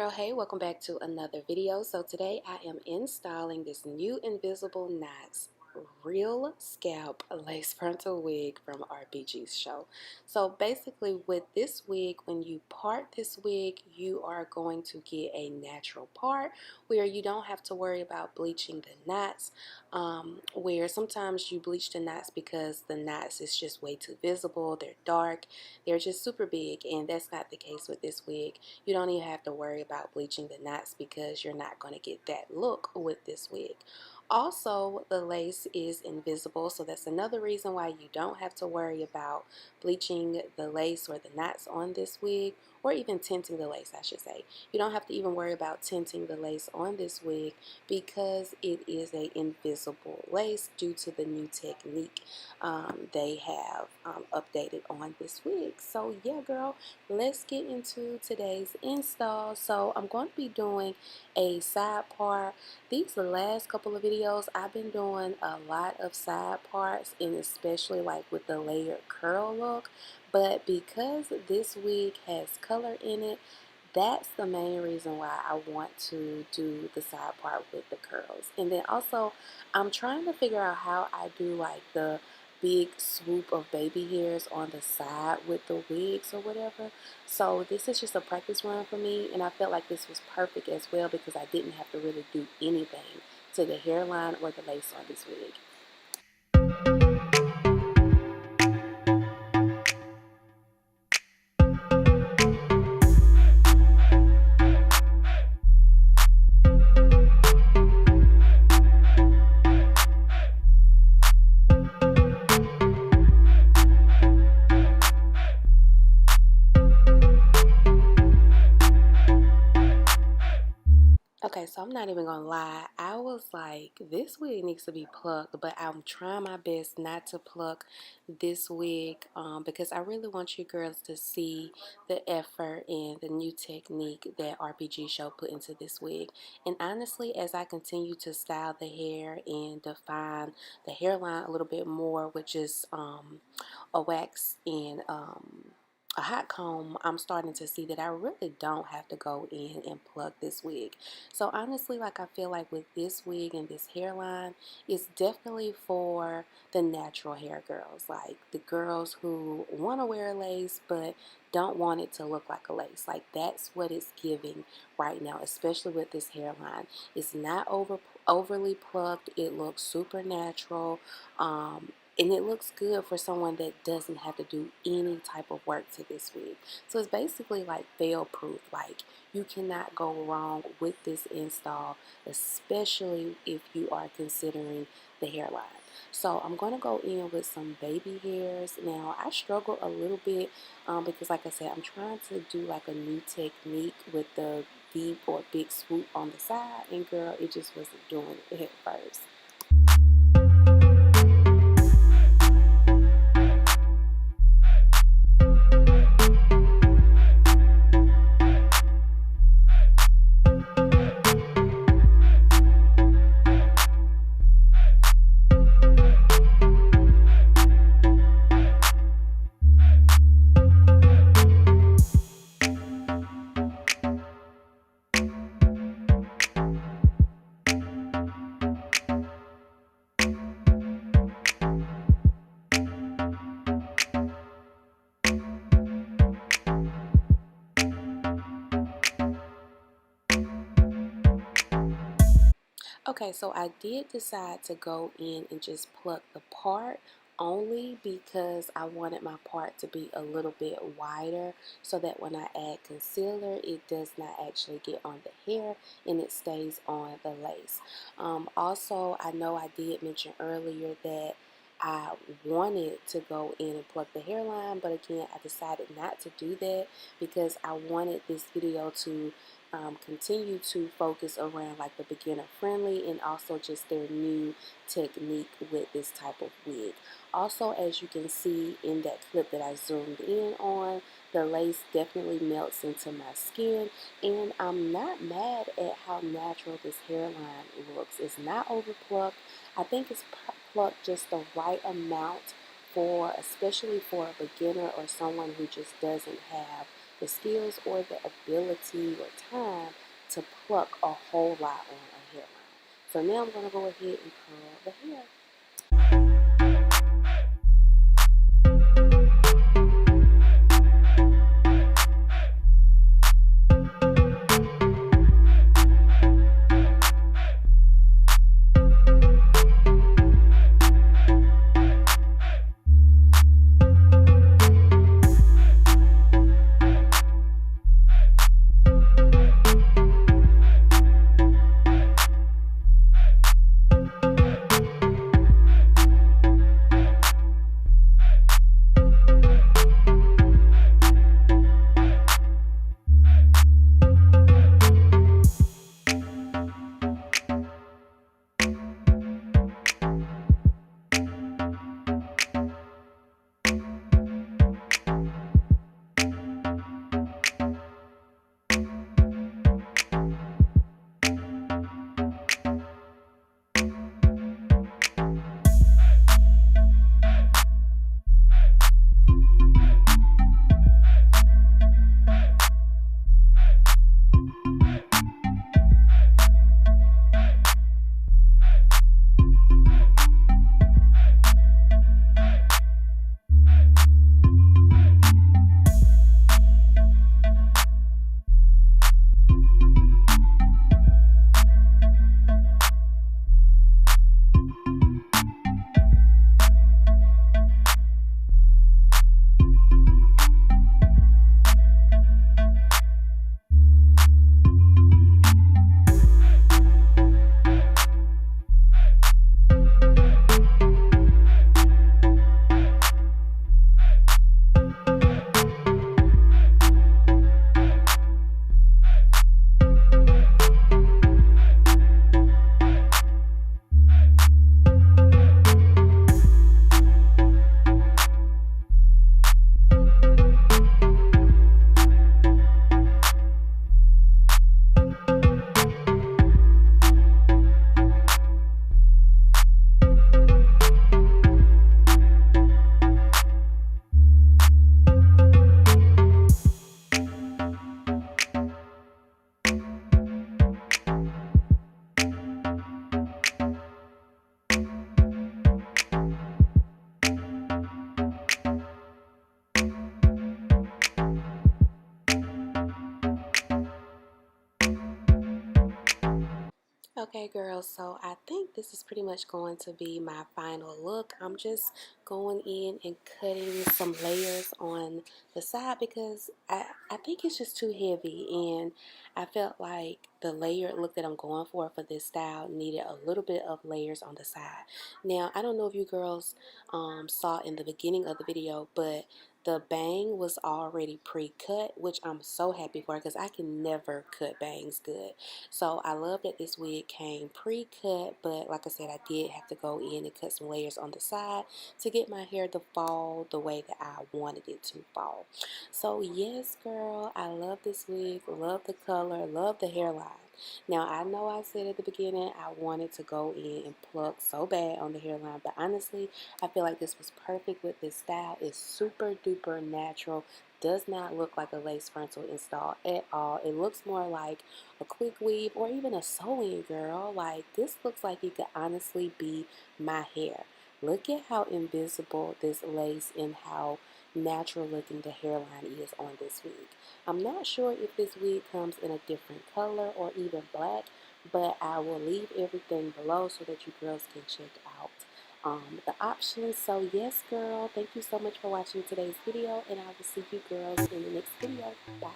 girl, hey, welcome back to another video. So today I am installing this new invisible knots real scalp lace frontal wig from Rpgshow. So basically with this wig, when you part this wig, you are going to get a natural part where you don't have to worry about bleaching the knots, where sometimes you bleach the knots because the knots is just way too visible, they're dark, they're just super big, and that's not the case with this wig. You don't even have to worry about bleaching the knots because you're not going to get that look with this wig. Also, the lace is invisible, so that's another reason why you don't have to worry about bleaching the lace or the knots on this wig, or even tinting the lace, I should say. You don't have to even worry about tinting the lace on this wig because it is a invisible lace due to the new technique they have updated on this wig. So yeah, girl, let's get into today's install. So I'm going to be doing a side part. These last couple of videos I've been doing a lot of side parts, and especially like with the layered curl look, but because this wig has color in it, that's the main reason why I want to do the side part with the curls. And then also I'm trying to figure out how I do like the big swoop of baby hairs on the side with the wigs or whatever. So this is just a practice run for me, and I felt like this was perfect as well because I didn't have to really do anything to the hairline or the lace on this wig. Okay, so I'm not even gonna lie. I was like, this wig needs to be plucked, but I'm trying my best not to pluck this wig because I really want you girls to see the effort and the new technique that Rpgshow put into this wig. And honestly, as I continue to style the hair and define the hairline a little bit more with just a wax and a hot comb, I'm starting to see that I really don't have to go in and pluck this wig. So honestly, like I feel like with this wig and this hairline, it's definitely for the natural hair girls, like the girls who want to wear a lace but don't want it to look like a lace. Like that's what it's giving right now, especially with this hairline. It's not overly plucked. It looks super natural. And it looks good for someone that doesn't have to do any type of work to this wig. So it's basically like fail proof. Like you cannot go wrong with this install, especially if you are considering the hairline. So I'm going to go in with some baby hairs. Now I struggle a little bit because like I said, I'm trying to do like a new technique with the deep or big swoop on the side, and girl, it just wasn't doing it at first. Okay, so I did decide to go in and just pluck the part only because I wanted my part to be a little bit wider so that when I add concealer, it does not actually get on the hair and it stays on the lace. Also, I know I did mention earlier that I wanted to go in and pluck the hairline, but again, I decided not to do that because I wanted this video to continue to focus around like the beginner friendly and also just their new technique with this type of wig. Also, as you can see in that clip that I zoomed in on, the lace definitely melts into my skin, and I'm not mad at how natural this hairline looks. It's not over plucked. I think it's plucked just the right amount for, especially for a beginner or someone who just doesn't have the skills or the ability or time to pluck a whole lot on a hairline. So now I'm going to go ahead and curl the hair. Okay, girls, so I think this is pretty much going to be my final look. I'm just going in and cutting some layers on the side because I think it's just too heavy, and I felt like the layered look that I'm going for this style needed a little bit of layers on the side. Now, I don't know if you girls saw in the beginning of the video, but the bang was already pre-cut, which I'm so happy for because I can never cut bangs good. So I love that this wig came pre-cut, but like I said, I did have to go in and cut some layers on the side to get my hair to fall the way that I wanted it to fall. So yes, girl, I love this wig, love the color, love the hairline. Now, I know I said at the beginning I wanted to go in and pluck so bad on the hairline, but honestly, I feel like this was perfect with this style. It's super duper natural. Does not look like a lace frontal install at all. It looks more like a quick weave or even a sew-in, girl. Like, this looks like it could honestly be my hair. Look at how invisible this lace and how natural looking the hairline is on this wig. I'm not sure if this wig comes in a different color or even black, but I will leave everything below so that you girls can check out the options. So yes, girl, thank you so much for watching today's video, and I will see you girls in the next video. Bye.